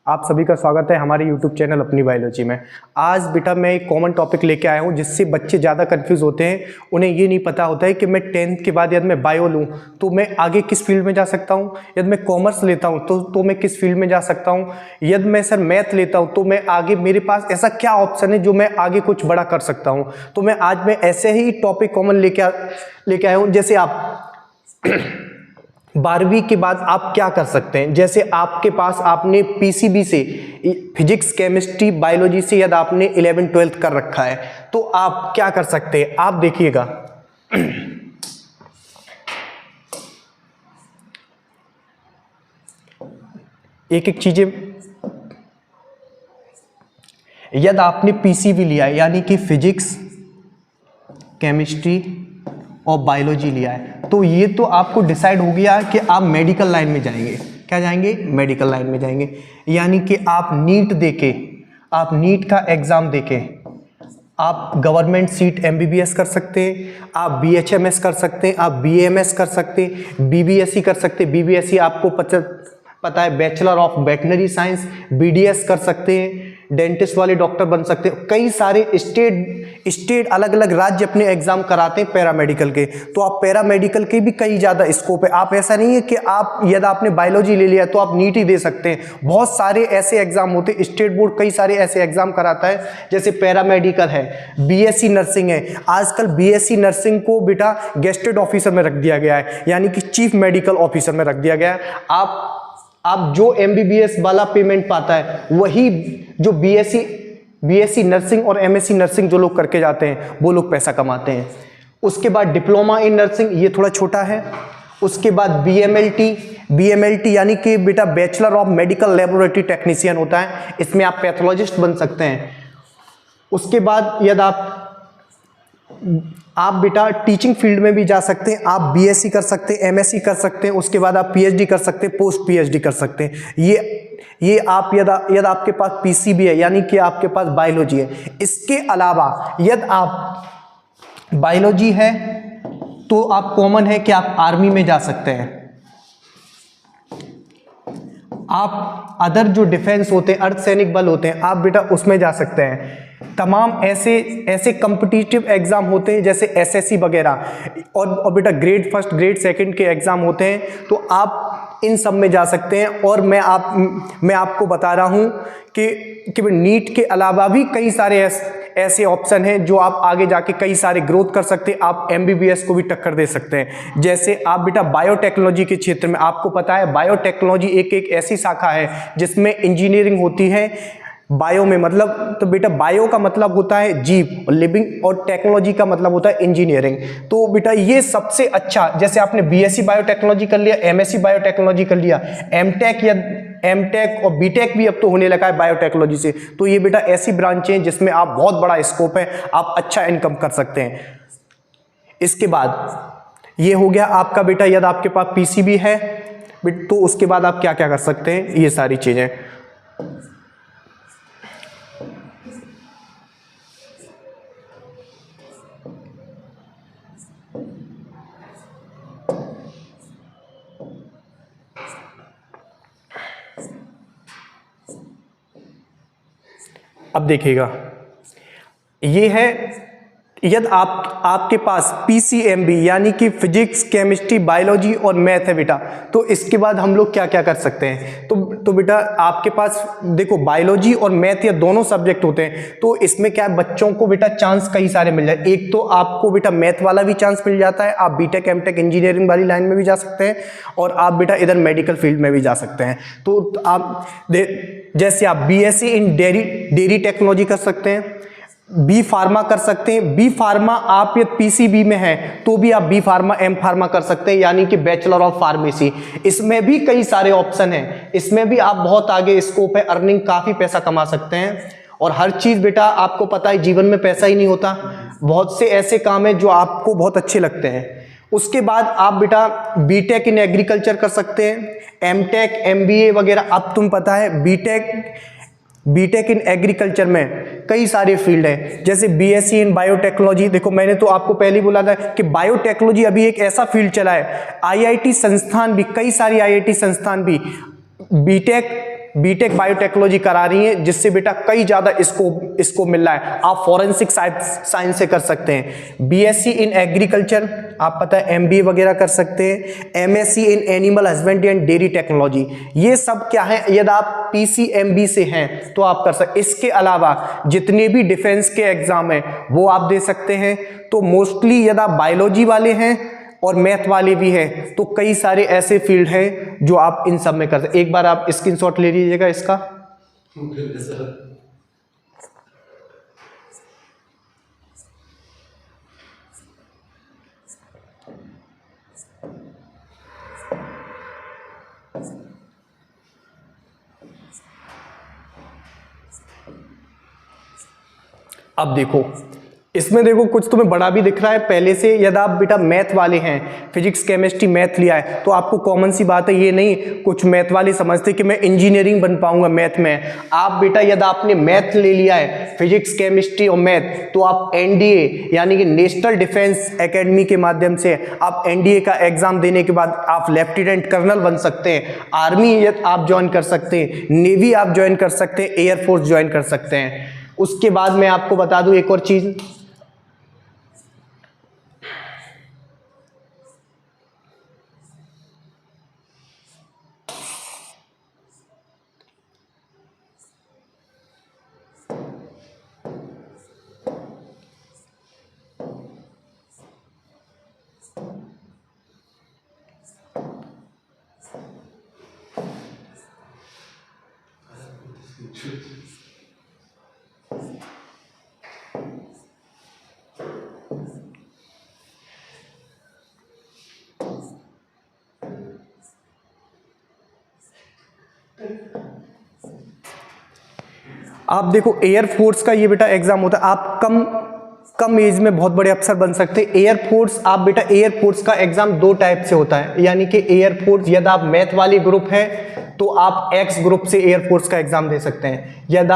आप सभी का स्वागत है हमारे YouTube चैनल अपनी बायोलॉजी में। आज बेटा मैं एक कॉमन टॉपिक लेके आया हूँ जिससे बच्चे ज़्यादा कंफ्यूज होते हैं। उन्हें ये नहीं पता होता है कि मैं 10th के बाद यदि मैं बायो लूँ तो मैं आगे किस फील्ड में जा सकता हूँ, यदि मैं कॉमर्स लेता हूँ तो मैं किस फील्ड में जा सकता हूँ, यदि मैं सर मैथ लेता हूँ तो मैं आगे मेरे पास ऐसा क्या ऑप्शन है जो मैं आगे कुछ बड़ा कर सकता हूँ। तो मैं आज मैं ऐसे ही टॉपिक कॉमन लेके आया हूँ। जैसे आप 12वीं के बाद आप क्या कर सकते हैं, जैसे आपके पास आपने पीसीबी से फिजिक्स केमिस्ट्री बायोलॉजी से यदि आपने 11th-12th कर रखा है तो आप क्या कर सकते हैं। आप देखिएगा एक एक चीजें, यदि आपने पीसीबी लिया है यानी कि फिजिक्स केमिस्ट्री और बायोलॉजी लिया है तो ये तो आपको डिसाइड हो गया कि आप मेडिकल लाइन में जाएंगे। क्या जाएंगे? मेडिकल लाइन में जाएंगे। यानी कि आप नीट का एग्जाम देके आप गवर्नमेंट सीट एमबीबीएस कर सकते हैं, आप बीएचएमएस कर सकते हैं, आप बीएमएस कर सकते हैं, बीबीएससी कर सकते हैं। बीबीएससी आपको पता है bachelor of veterinary science, BDS कर सकते हैं, डेंटिस्ट वाले डॉक्टर बन सकते हैं। कई सारे स्टेट अलग अलग राज्य अपने एग्जाम कराते हैं पैरामेडिकल के, तो आप पैरामेडिकल के भी कई ज़्यादा स्कोप है। आप ऐसा नहीं है कि आप यदि आपने बायोलॉजी ले लिया तो आप नीट ही दे सकते हैं। बहुत सारे ऐसे एग्जाम होते हैं, स्टेट बोर्ड कई सारे ऐसे एग्जाम कराता है। जैसे पैरामेडिकल है, बीएससी नर्सिंग है। आजकल बीएससी नर्सिंग को बेटा गेस्टेड ऑफिसर में रख दिया गया है, यानी कि चीफ मेडिकल ऑफिसर में रख दिया गया है। आप जो एमबीबीएस वाला पेमेंट पाता है वही जो बीएससी नर्सिंग और एमएससी नर्सिंग जो लोग करके जाते हैं वो लोग पैसा कमाते हैं। उसके बाद डिप्लोमा इन नर्सिंग, ये थोड़ा छोटा है। उसके बाद बीएमएलटी यानी कि बेटा bachelor of medical laboratory technician होता है, इसमें आप पैथोलॉजिस्ट बन सकते हैं। उसके बाद यदि आप बेटा टीचिंग फील्ड में भी जा सकते हैं, आप बीएससी कर सकते हैं, एमएससी कर सकते हैं। उसके बाद आप पीएचडी कर सकते हैं, पोस्ट पीएचडी कर सकते हैं। ये आप यदि आपके पास पीसीबी है यानी कि आपके पास बायोलॉजी है। इसके अलावा यदि आप बायोलॉजी है तो आप कॉमन है कि आप आर्मी में जा सकते हैं। आप अदर जो डिफेंस होते हैं, अर्धसैनिक बल होते हैं, आप बेटा उसमें जा सकते हैं। तमाम ऐसे कॉम्पिटिटिव एग्जाम होते हैं जैसे एसएससी वगैरह, और बेटा ग्रेड फर्स्ट ग्रेड सेकंड के एग्जाम होते हैं, तो आप इन सब में जा सकते हैं। और मैं आपको बता रहा हूं कि नीट के अलावा भी कई सारे ऐसे ऑप्शन हैं जो आप आगे जाके कई सारे ग्रोथ कर सकते हैं। आप एमबीबीएस को भी टक्कर दे सकते हैं। जैसे आप बेटा बायोटेक्नोलॉजी के क्षेत्र में, आपको पता है बायोटेक्नोलॉजी एक ऐसी शाखा है जिसमें इंजीनियरिंग होती है। बायो में मतलब, तो बेटा बायो का मतलब होता है जीव, लिविंग, और टेक्नोलॉजी का मतलब होता है इंजीनियरिंग। तो बेटा ये सबसे अच्छा, जैसे आपने बीएससी बायोटेक्नोलॉजी कर लिया, एमएससी बायोटेक्नोलॉजी कर लिया, एमटेक और बीटेक भी अब तो होने लगा है बायोटेक्नोलॉजी से। तो ये बेटा ऐसी ब्रांचें हैं जिसमें आप बहुत बड़ा स्कोप है, आप अच्छा इनकम कर सकते हैं। इसके बाद ये हो गया आपका बेटा यदि आपके पास पीसीबी है तो उसके बाद आप क्या क्या कर सकते हैं, ये सारी चीजें। अब देखिएगा, ये है यदि आपके पास पीसीएमबी यानी कि फिजिक्स केमिस्ट्री बायोलॉजी और मैथ है बेटा, तो इसके बाद हम लोग क्या क्या कर सकते हैं। तो बेटा आपके पास देखो बायोलॉजी और मैथ ये दोनों सब्जेक्ट होते हैं, तो इसमें क्या है बच्चों को बेटा चांस कई सारे मिल जाए। एक तो आपको बेटा मैथ वाला भी चांस मिल जाता है, आप बीटेक एमटेक इंजीनियरिंग वाली लाइन में भी जा सकते हैं, और आप बेटा इधर मेडिकल फील्ड में भी जा सकते हैं। तो आप जैसे आप बीएससी इन डेयरी टेक्नोलॉजी कर सकते हैं, बी फार्मा कर सकते हैं। बी फार्मा आप ये पीसीबी में है तो भी आप बी फार्मा एम फार्मा कर सकते हैं, यानी कि बैचलर ऑफ फार्मेसी। इसमें भी कई सारे ऑप्शन हैं, इसमें भी आप बहुत आगे स्कोप है, अर्निंग काफ़ी पैसा कमा सकते हैं। और हर चीज़ बेटा आपको पता है जीवन में पैसा ही नहीं होता, बहुत से ऐसे काम हैं जो आपको बहुत अच्छे लगते हैं। उसके बाद आप बेटा बीटेक इन एग्रीकल्चर कर सकते हैं, एमटेक एमबीए वगैरह। अब तुम पता है बीटेक इन एग्रीकल्चर में कई सारे फील्ड है, जैसे बीएससी इन बायोटेक्नोलॉजी। देखो मैंने तो आपको पहले ही बोला था कि बायोटेक्नोलॉजी अभी एक ऐसा फील्ड चला है, आईआईटी संस्थान भी, कई सारी आईआईटी संस्थान भी बीटेक बीटेक बायोटेक्नोलॉजी करा रही हैं, जिससे बेटा कई ज़्यादा इसको मिल रहा है। आप फॉरेंसिक साइंस से कर सकते हैं, बीएससी इन एग्रीकल्चर, आप पता है एमबीए वगैरह कर सकते हैं, MSc in animal husbandry and dairy technology, ये सब क्या है, यदि आप पीसीएमबी से हैं तो आप कर सकते। इसके अलावा जितने भी डिफेंस के एग्जाम हैं वो आप दे सकते हैं। तो मोस्टली यदि आप बायोलॉजी वाले हैं और मैथ वाले भी हैं तो कई सारे ऐसे फील्ड हैं जो आप इन सब में कर सकते। एक बार आप स्क्रीनशॉट ले लीजिएगा इसका। अब देखो इसमें देखो कुछ तुम्हें बड़ा भी दिख रहा है पहले से। यदि आप बेटा मैथ वाले हैं, फिजिक्स केमिस्ट्री मैथ लिया है तो आपको कॉमन सी बात है, ये नहीं कुछ मैथ वाले समझते कि मैं इंजीनियरिंग बन पाऊंगा मैथ में। आप बेटा यदि आपने मैथ ले लिया है, फिजिक्स केमिस्ट्री और मैथ, तो आप एनडीए यानी कि नेशनल डिफेंस एकेडमी के माध्यम से आप एनडीए का एग्जाम देने के बाद आप लेफ्टिनेंट कर्नल बन सकते हैं, आर्मी आप ज्वाइन कर सकते हैं, नेवी आप ज्वाइन कर सकते हैं, एयरफोर्स ज्वाइन कर सकते हैं। उसके बाद मैं आपको बता दूं एक और चीज, आप देखो एयरफोर्स का ये बेटा एग्जाम होता है। आप कम एज में बहुत बड़े अफसर बन सकते हैं। एयरफोर्स आप बेटा एयरफोर्स का एग्जाम दो टाइप से होता है, यानी कि एयरफोर्स यदि आप मैथ वाली ग्रुप है तो आप एक्स ग्रुप से एयरफोर्स का एग्जाम दे सकते हैं। यदि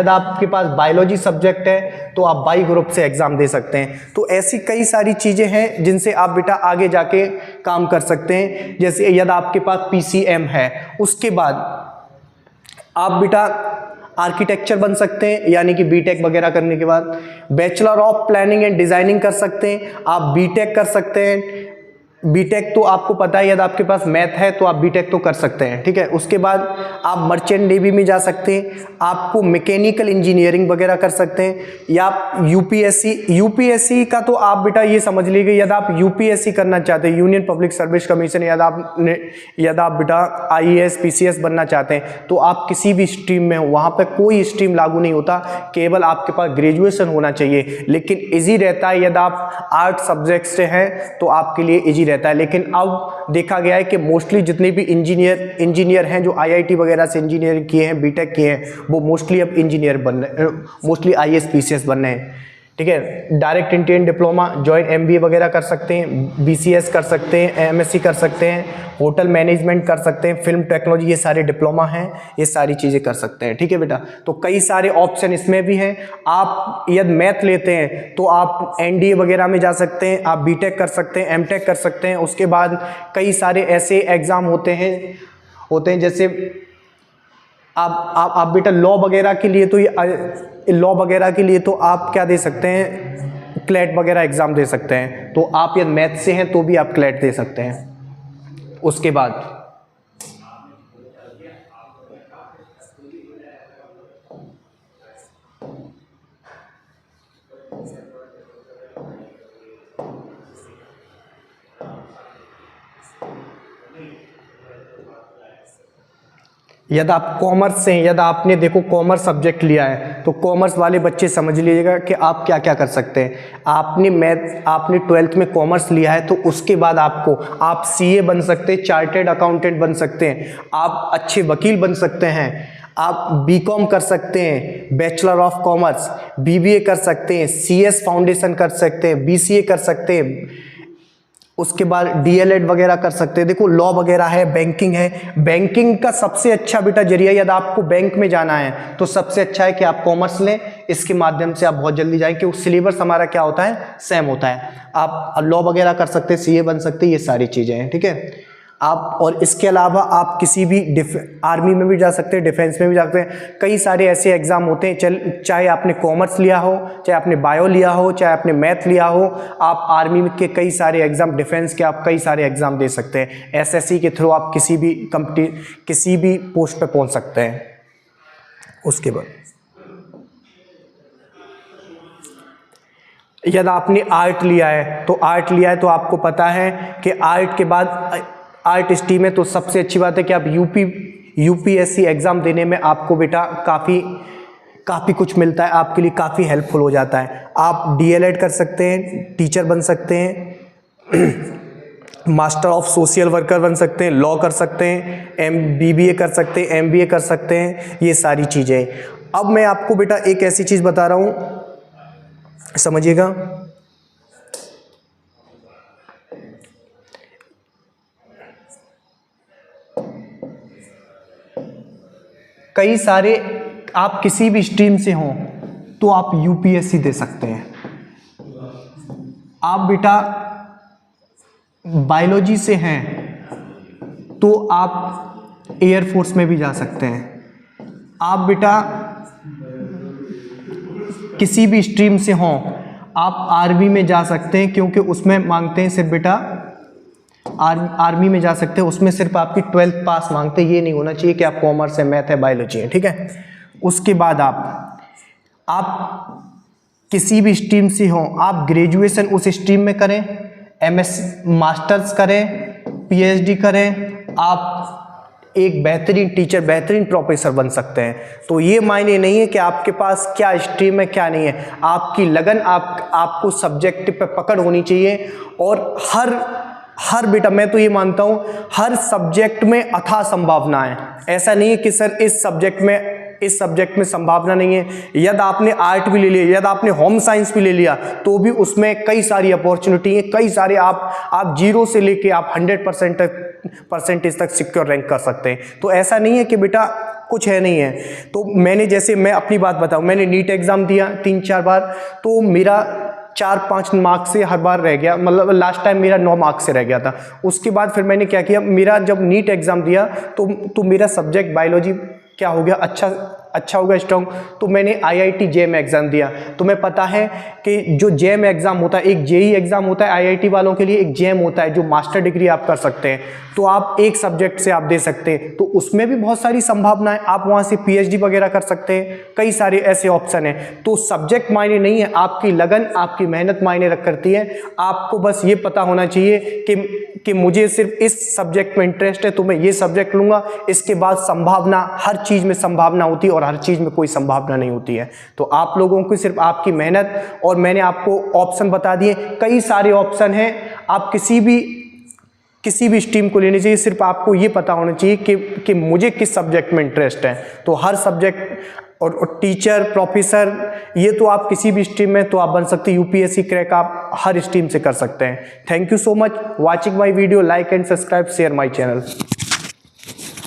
आपके पास बायोलॉजी सब्जेक्ट है तो आप बाई ग्रुप से एग्जाम दे सकते हैं। तो ऐसी कई सारी चीजें हैं जिनसे आप बेटा आगे जाके काम कर सकते हैं। जैसे यदि आपके पास पीसीएम है, उसके बाद आप बेटा आर्किटेक्चर बन सकते हैं, यानी कि बीटेक वगैरह करने के बाद bachelor of planning and designing कर सकते हैं, आप बीटेक कर सकते हैं। बीटेक तो आपको पता है, यदि आपके पास मैथ है तो आप बीटेक तो कर सकते हैं, ठीक है। उसके बाद आप मर्चेंट नेवी में जा सकते हैं, आपको मैकेनिकल इंजीनियरिंग वगैरह कर सकते हैं, या आप यूपीएससी का तो आप बेटा ये समझ लीजिए, यदि आप यूपीएससी करना चाहते हैं, यूनियन पब्लिक सर्विस कमीशन, यदि आप बेटा आईएएस पीसीएस बनना चाहते हैं तो आप किसी भी स्ट्रीम में हो, वहाँ पर कोई स्ट्रीम लागू नहीं होता, केवल आपके पास ग्रेजुएशन होना चाहिए। लेकिन ईजी रहता है यदि आप आर्ट सब्जेक्ट से हैं तो आपके लिए ईजी रहता है। लेकिन अब देखा गया है कि मोस्टली जितने भी इंजीनियर हैं जो आईआईटी वगैरह से इंजीनियरिंग किए हैं, बीटेक किए हैं, वो मोस्टली अब इंजीनियर बन रहे हैं, मोस्टली आईएएस पीसीएस बन रहे हैं, ठीक है। Direct interior diploma joint MBA वगैरह कर सकते हैं, बीसीएस कर सकते हैं, एमएससी कर सकते हैं, होटल मैनेजमेंट कर सकते हैं, फिल्म टेक्नोलॉजी, ये सारे डिप्लोमा हैं, ये सारी चीज़ें कर सकते हैं, ठीक है बेटा। तो कई सारे ऑप्शन इसमें भी हैं। आप यदि मैथ लेते हैं तो आप एनडीए वगैरह में जा सकते हैं, आप बीटेक कर सकते हैं, एमटेक कर सकते हैं। उसके बाद कई सारे ऐसे एग्ज़ाम होते हैं जैसे आप बेटा लॉ वगैरह के लिए तो आप क्या दे सकते हैं, क्लैट वगैरह एग्ज़ाम दे सकते हैं। तो आप यदि मैथ से हैं तो भी आप क्लैट दे सकते हैं। उसके बाद यदि आप कॉमर्स से हैं, यदि आपने देखो कॉमर्स सब्जेक्ट लिया है तो कॉमर्स वाले बच्चे समझ लीजिएगा कि आप क्या क्या कर सकते हैं। आपने 12th में कॉमर्स लिया है तो उसके बाद आप सीए बन सकते हैं, चार्टेड अकाउंटेंट बन सकते हैं, आप अच्छे वकील बन सकते हैं, आप बीकॉम कर सकते हैं, बैचलर ऑफ कॉमर्स, बीबीए कर सकते हैं, सीएस फाउंडेशन कर सकते हैं, बीसीए कर सकते हैं, उसके बाद डीएलएड वगैरह कर सकते हैं। देखो लॉ वगैरह है, बैंकिंग है। बैंकिंग का सबसे अच्छा बेटा जरिया, यदि आपको बैंक में जाना है तो सबसे अच्छा है कि आप कॉमर्स लें, इसके माध्यम से आप बहुत जल्दी जाएं, क्योंकि सिलेबस हमारा क्या होता है, सेम होता है। आप लॉ वगैरह कर सकते हैं, सीए बन सकते हैं, ये सारी चीज़ें हैं, ठीक है। आप, और इसके अलावा आप किसी भी आर्मी में भी जा सकते हैं, डिफेंस में भी जा सकते हैं। कई सारे ऐसे एग्ज़ाम होते हैं, चाहे आपने कॉमर्स लिया हो, चाहे आपने बायो लिया हो, चाहे आपने मैथ लिया हो, आप आर्मी के कई सारे एग्ज़ाम, डिफेंस के आप कई सारे एग्ज़ाम दे सकते हैं। एसएससी के थ्रू आप किसी भी पोस्ट पे पहुंच सकते हैं। उसके बाद यदि आपने आर्ट लिया है तो आपको पता है कि आर्ट के बाद आर्ट स्ट्रीम है, तो सबसे अच्छी बात है कि आप यूपीएससी एग्ज़ाम देने में आपको बेटा काफ़ी कुछ मिलता है, आपके लिए काफ़ी हेल्पफुल हो जाता है। आप डीएलएड कर सकते हैं, टीचर बन सकते हैं, मास्टर ऑफ सोशल वर्कर बन सकते हैं, लॉ कर सकते हैं, बीबीए कर सकते हैं, एमबीए कर सकते हैं, ये सारी चीज़ें। अब मैं आपको बेटा एक ऐसी चीज़ बता रहा हूँ, समझिएगा। कई सारे, आप किसी भी स्ट्रीम से हों तो आप यूपीएससी दे सकते हैं। आप बेटा बायोलॉजी से हैं तो आप एयरफोर्स में भी जा सकते हैं। आप बेटा किसी भी स्ट्रीम से हों आप आर्मी में जा सकते हैं, क्योंकि उसमें मांगते हैं सिर्फ बेटा आर्मी में जा सकते हैं, उसमें सिर्फ आपकी 12th पास मांगते हैं। ये नहीं होना चाहिए कि आप कॉमर्स है, मैथ है, बायोलॉजी है, ठीक है। उसके बाद आप किसी भी स्ट्रीम से हों, आप ग्रेजुएशन उस स्ट्रीम में करें, एमएस मास्टर्स करें, पीएचडी करें, आप एक बेहतरीन टीचर, बेहतरीन प्रोफेसर बन सकते हैं। तो ये मायने नहीं है कि आपके पास क्या स्ट्रीम है क्या नहीं है, आपकी लगन, आपको सब्जेक्ट पे पकड़ होनी चाहिए। और हर बेटा, मैं तो ये मानता हूँ हर सब्जेक्ट में अथाह संभावना है। ऐसा नहीं है कि सर इस सब्जेक्ट में संभावना नहीं है। यदि आपने आर्ट भी ले लिया, यदि आपने होम साइंस भी ले लिया, तो भी उसमें कई सारी अपॉर्चुनिटी है, कई सारे आप 0 से लेके आप 100% तक सिक्योर रैंक कर सकते हैं। तो ऐसा नहीं है कि बेटा कुछ है नहीं है। तो मैं अपनी बात बताऊं, मैंने नीट एग्जाम दिया 3-4 बार, तो मेरा 4-5 मार्क्स से हर बार रह गया, मतलब लास्ट टाइम मेरा 9 मार्क्स से रह गया था। उसके बाद फिर मैंने क्या किया, मेरा जब नीट एग्ज़ाम दिया तो मेरा सब्जेक्ट बायोलॉजी क्या हो गया, अच्छा हो गया, स्ट्रॉन्ग। तो मैंने IIT JEM एग्ज़ाम दिया। तुम्हें पता है कि जो JEM एग्ज़ाम होता है, एक JEE एग्ज़ाम होता है IIT वालों के लिए, एक JEM होता है जो मास्टर डिग्री आप कर सकते हैं। तो आप एक सब्जेक्ट से आप दे सकते हैं, तो उसमें भी बहुत सारी संभावनाएं, आप वहाँ से PhD वगैरह कर सकते हैं, कई सारे ऐसे ऑप्शन हैं। तो सब्जेक्ट मायने नहीं है, आपकी लगन, आपकी मेहनत मायने करती है। आपको बस ये पता होना चाहिए कि मुझे सिर्फ इस सब्जेक्ट में इंटरेस्ट है, तो मैं ये सब्जेक्ट लूँगा। इसके बाद संभावना, हर चीज़ में संभावना होती है और हर चीज़ में कोई संभावना नहीं होती है। तो आप लोगों को सिर्फ आपकी मेहनत, और मैंने आपको ऑप्शन बता दिए, कई सारे ऑप्शन हैं, आप किसी भी स्ट्रीम को लेनी चाहिए। सिर्फ आपको ये पता होना चाहिए कि मुझे किस सब्जेक्ट में इंटरेस्ट है। तो हर सब्जेक्ट और टीचर, प्रोफेसर, ये तो आप किसी भी स्ट्रीम में तो आप बन सकते हैं। यूपीएससी क्रैक आप हर स्ट्रीम से कर सकते हैं। Thank you so much watching my video. Like and subscribe, share my channel.